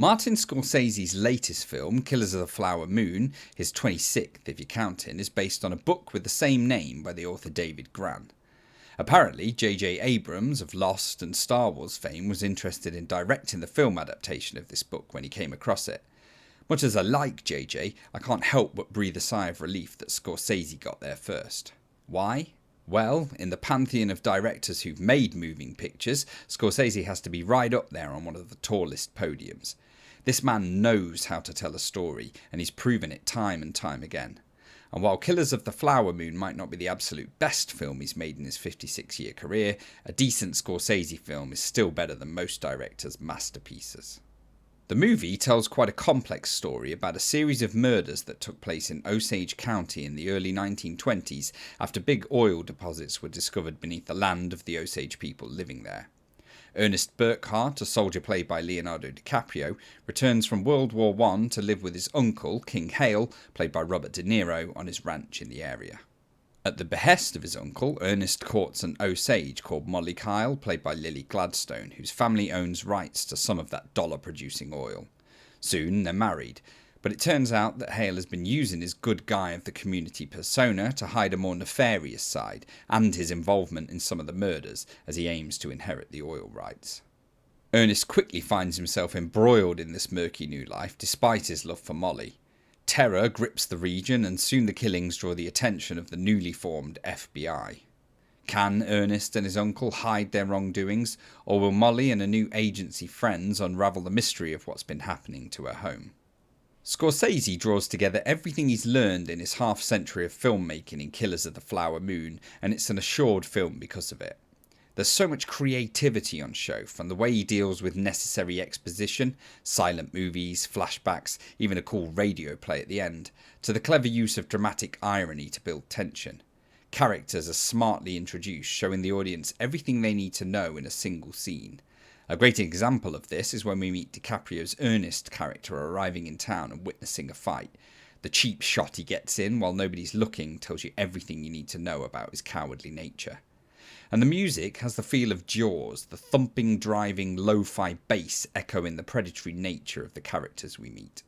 Martin Scorsese's latest film, Killers of the Flower Moon, his 26th if you count it, is based on a book with the same name by the author David Grann. Apparently, J.J. Abrams of Lost and Star Wars fame was interested in directing the film adaptation of this book when he came across it. Much as I like J.J., I can't help but breathe a sigh of relief that Scorsese got there first. Why? Well, in the pantheon of directors who've made moving pictures, Scorsese has to be right up there on one of the tallest podiums. This man knows how to tell a story, and he's proven it time and time again. And while Killers of the Flower Moon might not be the absolute best film he's made in his 56-year career, a decent Scorsese film is still better than most directors' masterpieces. The movie tells quite a complex story about a series of murders that took place in Osage County in the early 1920s after big oil deposits were discovered beneath the land of the Osage people living there. Ernest Burkhart, a soldier played by Leonardo DiCaprio, returns from World War I to live with his uncle, King Hale, played by Robert De Niro, on his ranch in the area. At the behest of his uncle, Ernest courts an Osage called Molly Kyle, played by Lily Gladstone, whose family owns rights to some of that dollar-producing oil. Soon they're married, but it turns out that Hale has been using his good guy of the community persona to hide a more nefarious side, and his involvement in some of the murders, as he aims to inherit the oil rights. Ernest quickly finds himself embroiled in this murky new life, despite his love for Molly. Terror grips the region, and soon the killings draw the attention of the newly formed FBI. Can Ernest and his uncle hide their wrongdoings, or will Molly and her new agency friends unravel the mystery of what's been happening to her home? Scorsese draws together everything he's learned in his half-century of filmmaking in Killers of the Flower Moon, and it's an assured film because of it. There's so much creativity on show, from the way he deals with necessary exposition, silent movies, flashbacks, even a cool radio play at the end, to the clever use of dramatic irony to build tension. Characters are smartly introduced, showing the audience everything they need to know in a single scene. A great example of this is when we meet DiCaprio's Ernest character arriving in town and witnessing a fight. The cheap shot he gets in while nobody's looking tells you everything you need to know about his cowardly nature. And the music has the feel of Jaws, the thumping, driving, lo-fi bass echoing the predatory nature of the characters we meet.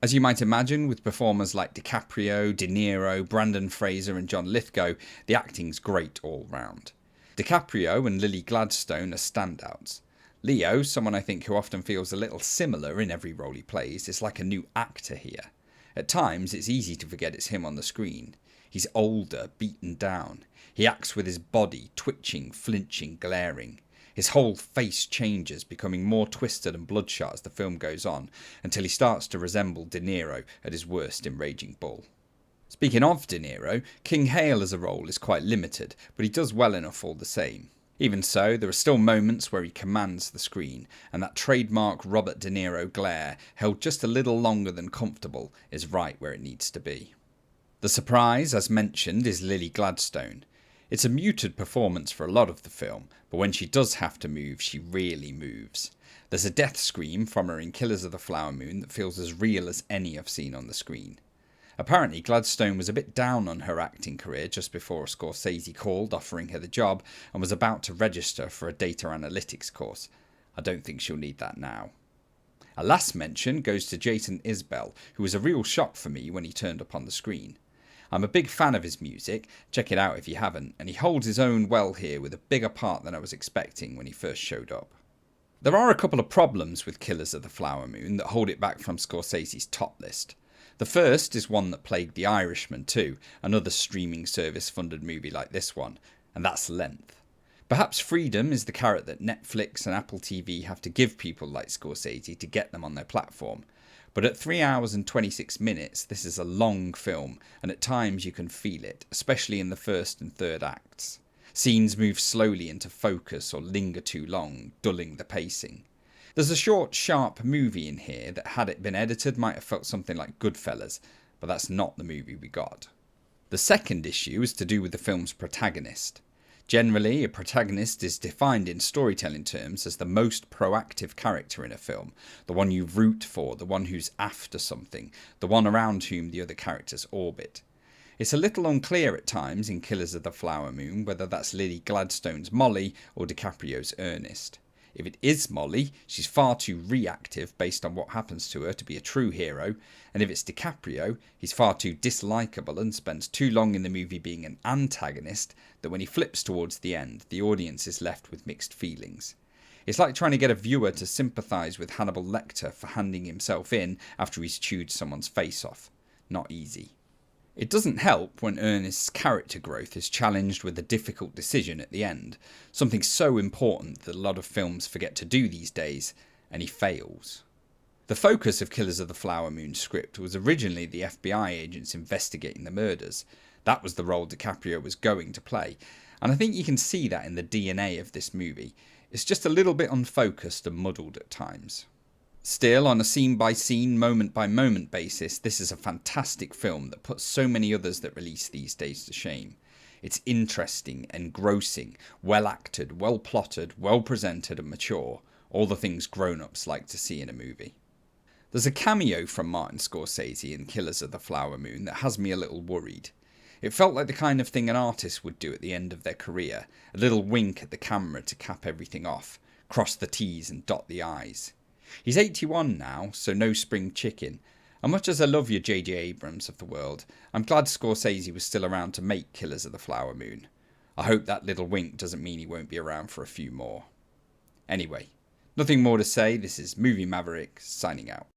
As you might imagine, with performers like DiCaprio, De Niro, Brandon Fraser and John Lithgow, the acting's great all round. DiCaprio and Lily Gladstone are standouts. Leo, someone I think who often feels a little similar in every role he plays, is like a new actor here. At times it's easy to forget it's him on the screen. He's older, beaten down. He acts with his body, twitching, flinching, glaring. His whole face changes, becoming more twisted and bloodshot as the film goes on, until he starts to resemble De Niro at his worst in Raging Bull. Speaking of De Niro, King Hale as a role is quite limited, but he does well enough all the same. Even so, there are still moments where he commands the screen, and that trademark Robert De Niro glare, held just a little longer than comfortable, is right where it needs to be. The surprise, as mentioned, is Lily Gladstone. It's a muted performance for a lot of the film, but when she does have to move, she really moves. There's a death scream from her in Killers of the Flower Moon that feels as real as any I've seen on the screen. Apparently, Gladstone was a bit down on her acting career just before Scorsese called offering her the job and was about to register for a data analytics course. I don't think she'll need that now. A last mention goes to Jason Isbell, who was a real shock for me when he turned up on the screen. I'm a big fan of his music, check it out if you haven't, and he holds his own well here with a bigger part than I was expecting when he first showed up. There are a couple of problems with Killers of the Flower Moon that hold it back from Scorsese's top list. The first is one that plagued The Irishman too, another streaming service funded movie like this one, and that's length. Perhaps freedom is the carrot that Netflix and Apple TV have to give people like Scorsese to get them on their platform. But at 3 hours and 26 minutes, this is a long film, and at times you can feel it, especially in the first and third acts. Scenes move slowly into focus or linger too long, dulling the pacing. There's a short, sharp movie in here that, had it been edited, might have felt something like Goodfellas, but that's not the movie we got. The second issue is to do with the film's protagonist. Generally, a protagonist is defined in storytelling terms as the most proactive character in a film, the one you root for, the one who's after something, the one around whom the other characters orbit. It's a little unclear at times in Killers of the Flower Moon whether that's Lily Gladstone's Molly or DiCaprio's Ernest. If it is Molly, she's far too reactive based on what happens to her to be a true hero, and if it's DiCaprio, he's far too dislikable and spends too long in the movie being an antagonist that when he flips towards the end, the audience is left with mixed feelings. It's like trying to get a viewer to sympathise with Hannibal Lecter for handing himself in after he's chewed someone's face off. Not easy. It doesn't help when Ernest's character growth is challenged with a difficult decision at the end, something so important that a lot of films forget to do these days, and he fails. The focus of Killers of the Flower Moon script was originally the FBI agents investigating the murders. That was the role DiCaprio was going to play, and I think you can see that in the DNA of this movie. It's just a little bit unfocused and muddled at times. Still, on a scene-by-scene, moment-by-moment basis, this is a fantastic film that puts so many others that release these days to shame. It's interesting, engrossing, well-acted, well-plotted, well-presented and mature, all the things grown-ups like to see in a movie. There's a cameo from Martin Scorsese in Killers of the Flower Moon that has me a little worried. It felt like the kind of thing an artist would do at the end of their career, a little wink at the camera to cap everything off, cross the T's and dot the I's. He's 81 now, so no spring chicken, and much as I love your J.J. Abrams of the world, I'm glad Scorsese was still around to make Killers of the Flower Moon. I hope that little wink doesn't mean he won't be around for a few more. Anyway, nothing more to say. This is Movie Maverick signing out.